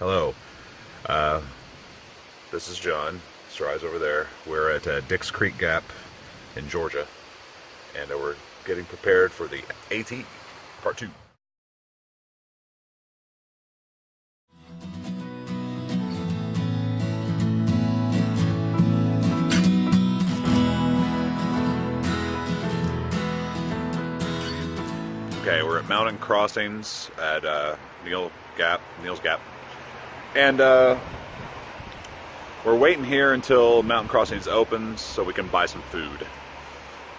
Hello. This is John. Sarai's over there. We're at Dix Creek Gap in Georgia, and we're getting prepared for the AT Part 2. Okay, we're at Mountain Crossings at Neels Gap, and we're waiting here until Mountain Crossings opens so we can buy some food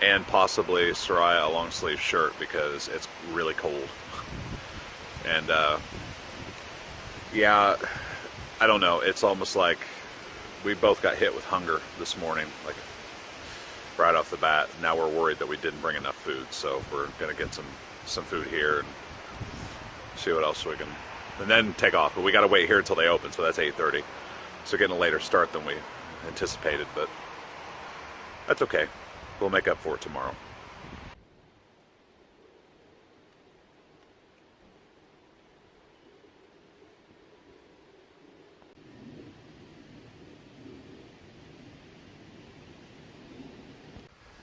and possibly Sariah a long sleeve shirt because it's really cold. And yeah, I don't know, it's almost like we both got hit with hunger this morning, like right off the bat. Now we're worried that we didn't bring enough food, so we're gonna get some food here and see what else we can, and then take off. But we gotta wait here until they open, so that's 8:30. So getting a later start than we anticipated, but that's okay. We'll make up for it tomorrow.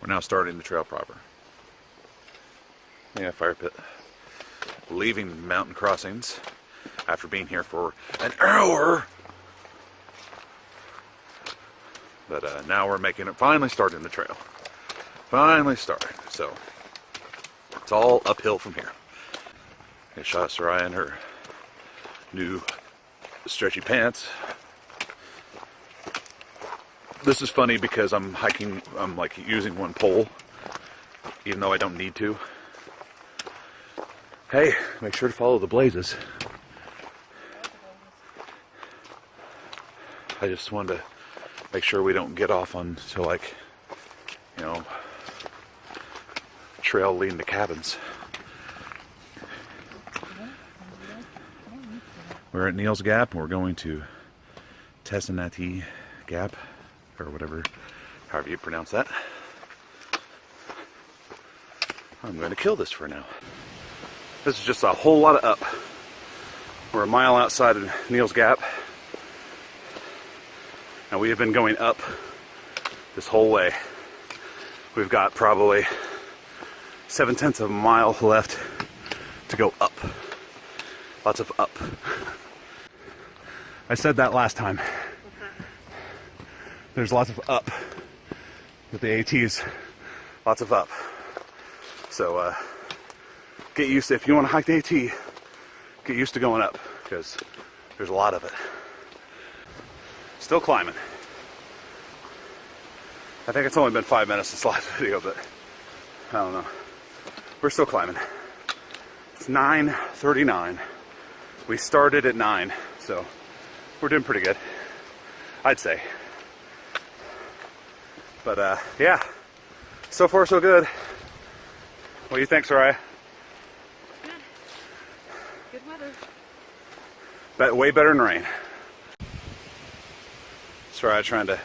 We're now starting the trail proper. Yeah, fire pit. Leaving Mountain Crossings after being here for an hour. But now we're making it, finally starting the trail. Finally starting. So it's all uphill from here. I shot Sariah in her new stretchy pants. This is funny because I'm hiking, I'm like using one pole, even though I don't need to. Hey, make sure to follow the blazes. I just wanted to make sure we don't get off onto, like, you know, trail leading to cabins. We're at Neels Gap and we're going to Tessanati Gap, or whatever, however you pronounce that. I'm going to kill this for now. This is just a whole lot of up. We're a mile outside of Neels Gap. And we have been going up this whole way. We've got probably 7/10 of a mile left to go up. Lots of up. I said that last time. There's lots of up with the ATs. Lots of up. So get used to, if you want to hike the AT, get used to going up because there's a lot of it. Still climbing. I think it's only been 5 minutes since the last video, but I don't know. We're still climbing. It's 9:39. We started at 9, so we're doing pretty good, I'd say. But yeah, so far so good. What do you think, Sariah? Good. Good weather. Way better than rain. Sariah trying to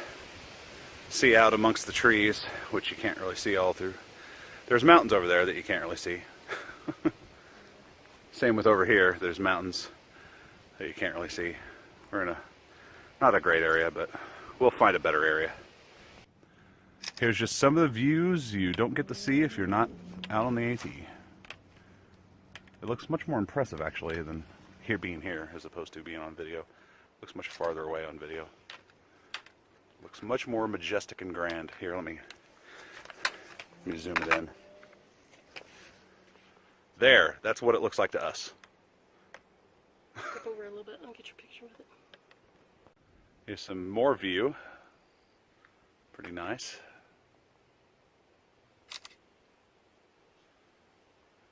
see out amongst the trees, which you can't really see all through. There's mountains over there that you can't really see. Same with over here, there's mountains that you can't really see. We're in not a great area, but we'll find a better area. Here's just some of the views you don't get to see if you're not out on the AT. It looks much more impressive actually than being here as opposed to being on video. Looks much farther away on video. Looks much more majestic and grand. Here, let me zoom it in. There, that's what it looks like to us. Flip over a little bit and get your picture with it. Here's some more view. Pretty nice.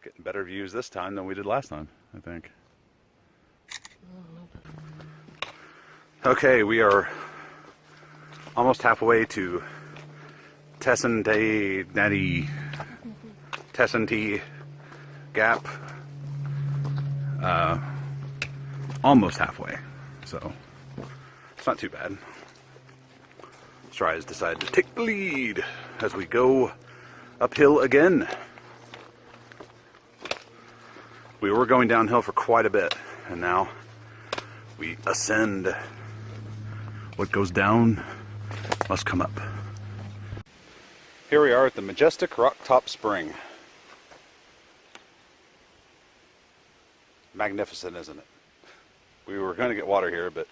Getting better views this time than we did last time, I think. Okay, we are almost halfway to Tessanati Gap. Almost halfway, so it's not too bad. Sariah's decided to take the lead as we go uphill again. We were going downhill for quite a bit, and now We ascend. What goes down must come up. Here we are at the majestic rock top spring. Magnificent, isn't it? We were going to get water here, but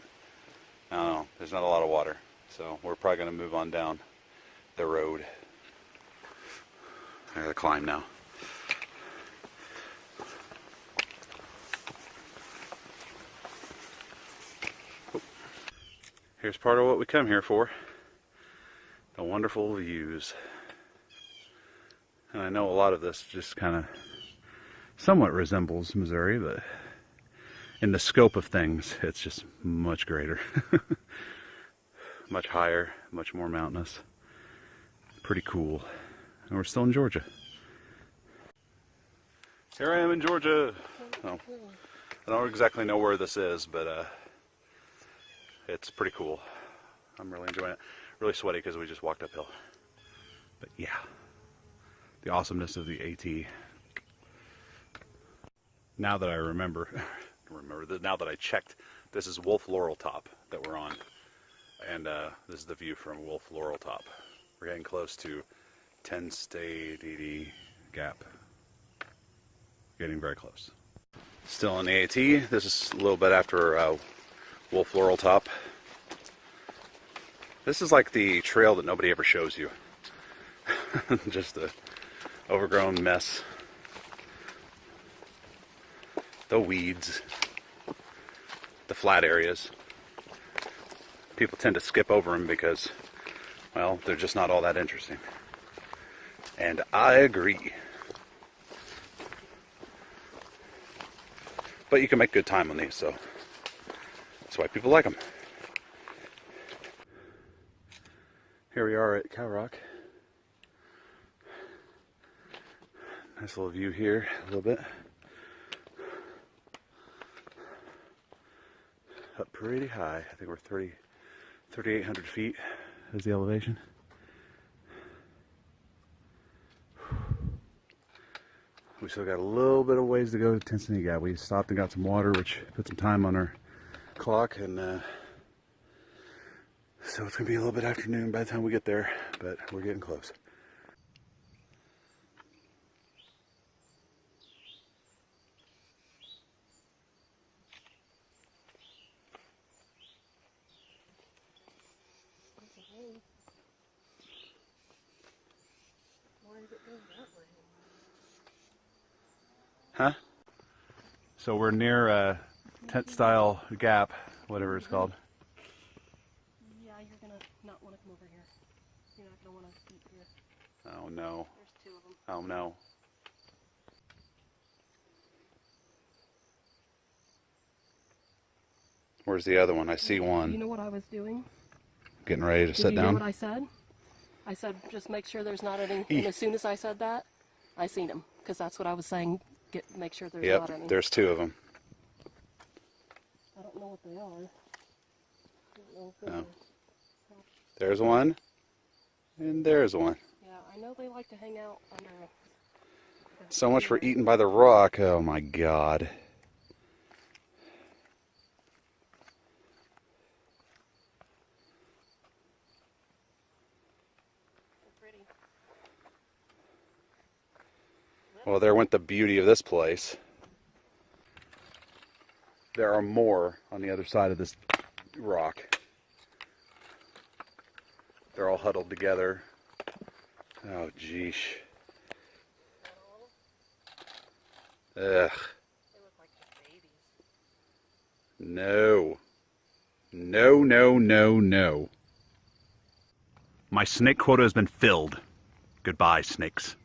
I don't know, there's not a lot of water. So we're probably going to move on down the road. I gotta climb now. Here's part of what we come here for. The wonderful views. And I know a lot of this just kind of somewhat resembles Missouri, but in the scope of things, it's just much greater. Much higher, much more mountainous. Pretty cool. And we're still in Georgia. Here I am in Georgia. Oh, I don't exactly know where this is, but it's pretty cool. I'm really enjoying it. Really sweaty because we just walked uphill. But yeah, the awesomeness of the AT. Now that I remember now that I checked, this is Wolf Laurel Top that we're on. And this is the view from Wolf Laurel Top. We're getting close to 10 Stay Gap. Getting very close. Still on the AT. This is a little bit after Wolf Laurel Top. This is like the trail that nobody ever shows you. Just a overgrown mess. The weeds. The flat areas. People tend to skip over them because, well, they're just not all that interesting. And I agree. But you can make good time on these, so that's why people like them. Here we are at Cow Rock. Nice little view here, a little bit. Up pretty high. I think we're 3,800 feet is the elevation. We still got a little bit of ways to go to Tennessee Gap. We stopped and got some water, which put some time on our clock, and so it's gonna be a little bit afternoon by the time we get there, but we're getting close. Huh? So we're near tent style gap, whatever it's called. Yeah, you're gonna not want to come over here. You're not gonna want to eat here. Oh no. There's two of them. Oh no. Where's the other one? I see one. You know what I was doing? Getting ready to Did sit you down. hear what I said? I said just make sure there's not any. And as soon as I said that, I seen them because that's what I was saying. Make sure there's not any. Yep, there's two of them. I don't know what they are. I don't know if No. they're- There's one, and there's one. Yeah, I know they like to hang out under. So much for eating by the rock. Oh my God. They're pretty. Well, there went the beauty of this place. There are more on the other side of this rock. They're all huddled together. Oh, geesh. Ugh. They look like just babies. No. No, no, no, no. My snake quota has been filled. Goodbye, snakes.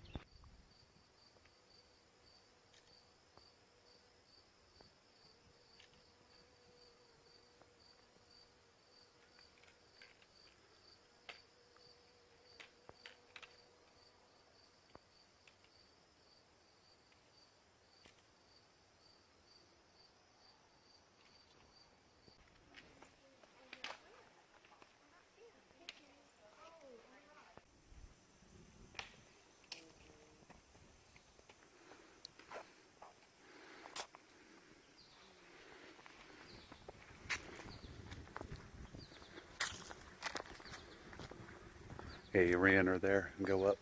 Yeah, you re-enter there and go up.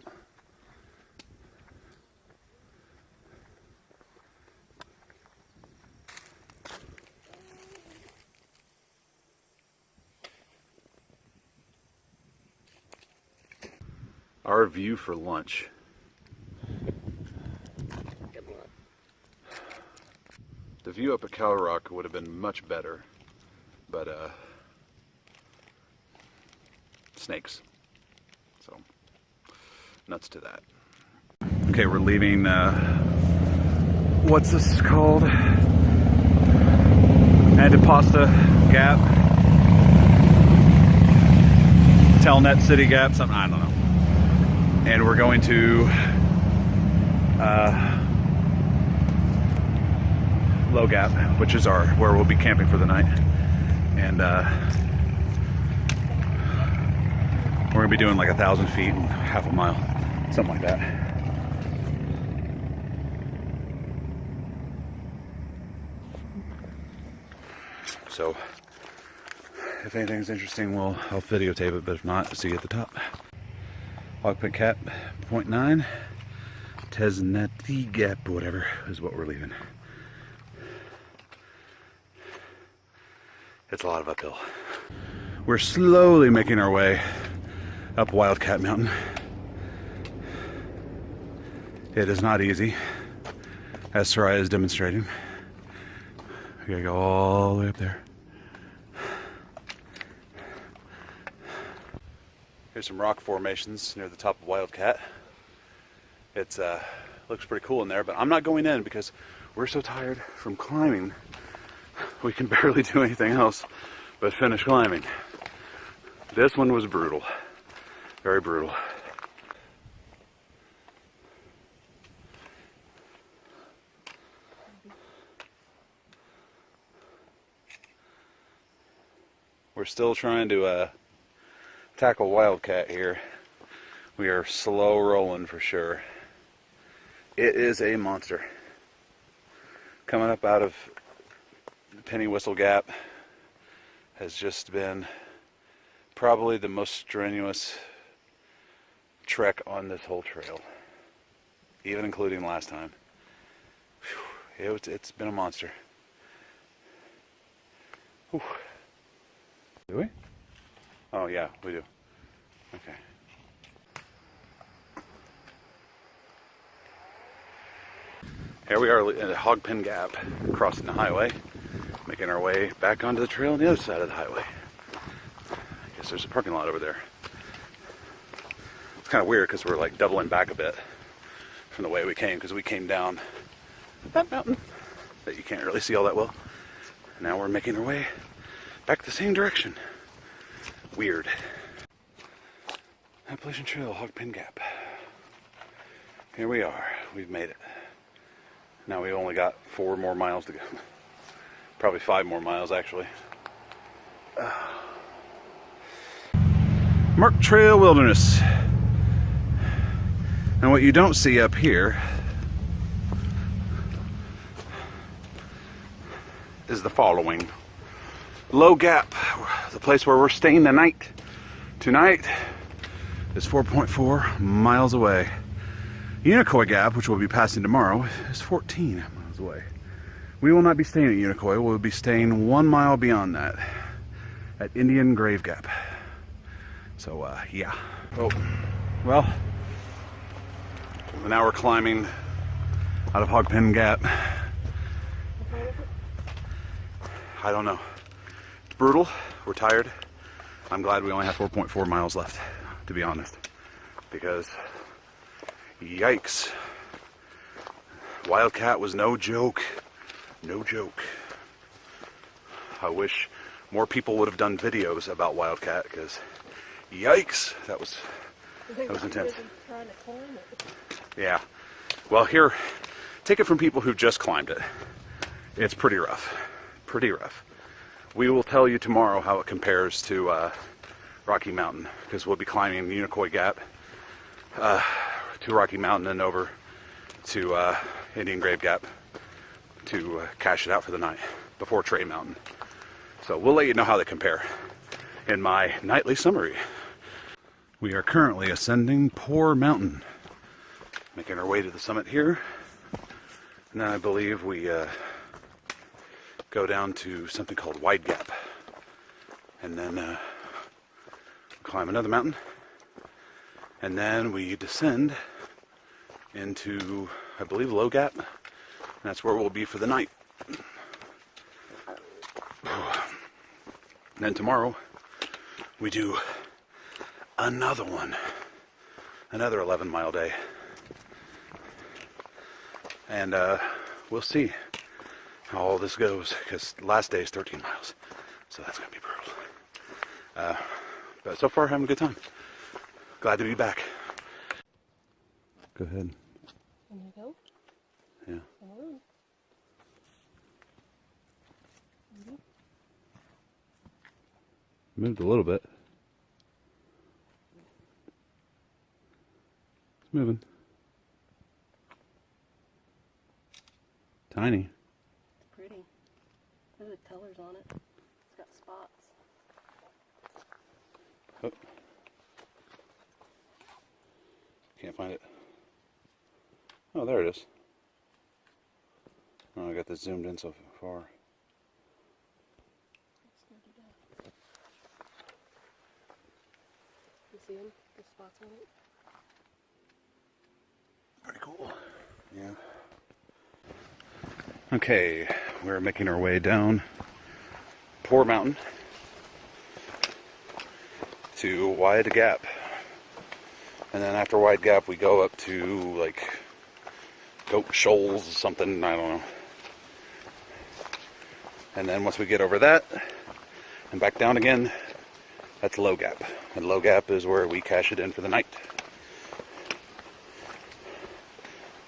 Our view for lunch. The view up at Cow Rock would have been much better, but snakes. So, nuts to that. Okay, we're leaving, what's this called? Antipasta Gap. Telnet City Gap, something, I don't know. And we're going to Low Gap, which is where we'll be camping for the night. And we're gonna be doing like 1,000 feet in half a mile, something like that. So if anything's interesting, I'll videotape it, but if not, see you at the top. Hogpin Cap 0.9, Tesnati Gap, whatever, is what we're leaving. It's a lot of uphill. We're slowly making our way up Wildcat Mountain. It is not easy, as Sariah is demonstrating. We gotta go all the way up there. Here's some rock formations near the top of Wildcat. It's looks pretty cool in there, but I'm not going in because we're so tired from climbing. We can barely do anything else but finish climbing. This one was brutal, very brutal. We're still trying to tackle Wildcat here. We are slow rolling for sure. It is a monster. Coming up out of Penny Whistle Gap has just been probably the most strenuous trek on this whole trail, even including last time. Whew, it's been a monster. Whew. Do we? Oh yeah, we do. Okay. Here we are at Hogpin Gap, crossing the highway, making our way back onto the trail on the other side of the highway. I guess there's a parking lot over there. It's kind of weird because we're like doubling back a bit from the way we came, because we came down that mountain that you can't really see all that well. Now we're making our way back the same direction. Weird. Appalachian Trail, Hogpin Gap. Here we are. We've made it. Now we only got 4 more miles to go. Probably 5 more miles, actually. Mark Trail Wilderness. And what you don't see up here is the following. Low Gap, the place where we're staying tonight. Tonight is 4.4 miles away. Unicoi Gap, which we'll be passing tomorrow, is 14 miles away. We will not be staying at Unicoi. We'll be staying 1 mile beyond that at Indian Grave Gap. So, yeah. Oh, well, now we're climbing out of Hogpin Gap. I don't know. It's brutal. We're tired. I'm glad we only have 4.4 miles left, to be honest, because yikes. Wildcat was no joke. No joke. I wish more people would have done videos about Wildcat, because yikes, that was intense. Yeah. Well, here, take it from people who've just climbed it. It's pretty rough. Pretty rough. We will tell you tomorrow how it compares to Rocky Mountain, because we'll be climbing Unicoi Gap to Rocky Mountain and over to Indian Grave Gap to cash it out for the night before Trey Mountain. So we'll let you know how they compare in my nightly summary. We are currently ascending Poor Mountain, making our way to the summit here. And then I believe we go down to something called Wide Gap, and then climb another mountain, and then we descend into, I believe, Low Gap, and that's where we'll be for the night. And then tomorrow we do another one, another 11-mile day, and we'll see how all this goes, because last day is 13 miles, so that's gonna be brutal. But so far, having a good time. Glad to be back. Go ahead. Want me to go? Yeah. All right. Moved a little bit. It's moving. Tiny. It's pretty. There's the colors on it. It's got spots. Oh. Can't find it. Oh, there it is. Oh, I got this zoomed in so far. You see them? The spots on it? Pretty cool. Yeah. Okay, we're making our way down Poor Mountain to Wide Gap. And then after Wide Gap, we go up to like Goat Shoals or something, I don't know. And then once we get over that and back down again, that's Low Gap. And Low Gap is where we cash it in for the night.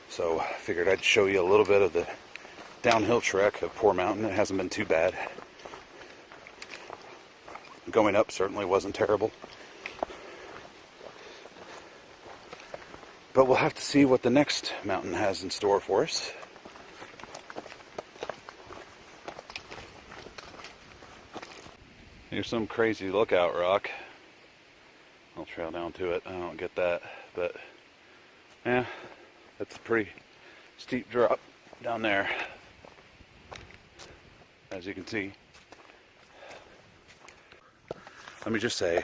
So I figured I'd show you a little bit of the downhill trek of Poor Mountain. It hasn't been too bad. Going up certainly wasn't terrible. But we'll have to see what the next mountain has in store for us. Here's some crazy lookout rock. I'll trail down to it. I don't get that, but yeah, that's a pretty steep drop down there, as you can see. Let me just say,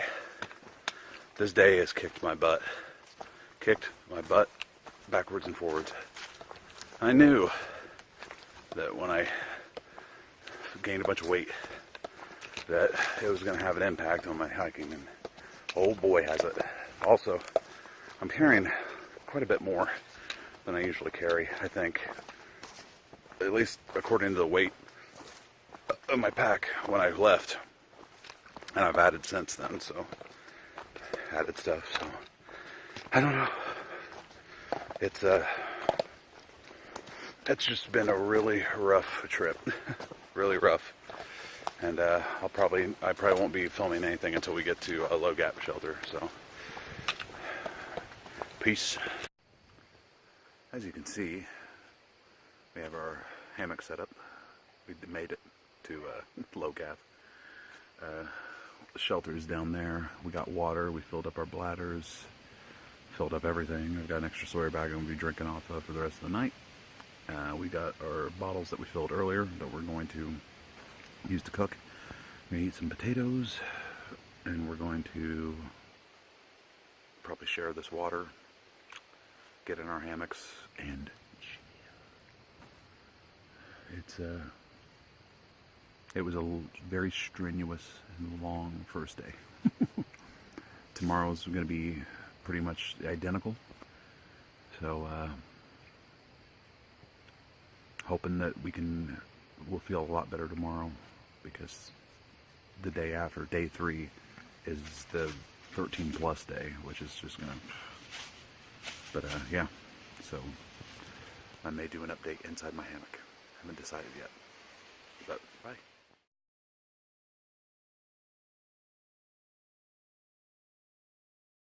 this day has kicked my butt. Kicked my butt backwards and forwards. I knew that when I gained a bunch of weight, that it was going to have an impact on my hiking, and oh boy has it. Also, I'm carrying quite a bit more than I usually carry, I think. At least according to the weight of my pack when I left. And I've added since then, so added stuff, so I don't know. It's just been a really rough trip. Really rough. And I probably won't be filming anything until we get to a Low Gap shelter, so peace. As you can see, we have our hammock set up. We made it to Low Gap. The shelter's down there. We got water. We filled up our bladders. Filled up everything. I've got an extra Sawyer bag I'm going to be drinking off of for the rest of the night. We got our bottles that we filled earlier that we're going to use to cook. We're going to eat some potatoes, and we're going to probably share this water, get in our hammocks, and it was a very strenuous and long first day. Tomorrow's going to be pretty much identical. So, hoping that we'll feel a lot better tomorrow, because the day after, day 3, is the 13 plus day, which is just gonna, but yeah, so I may do an update inside my hammock. Haven't decided yet, but bye.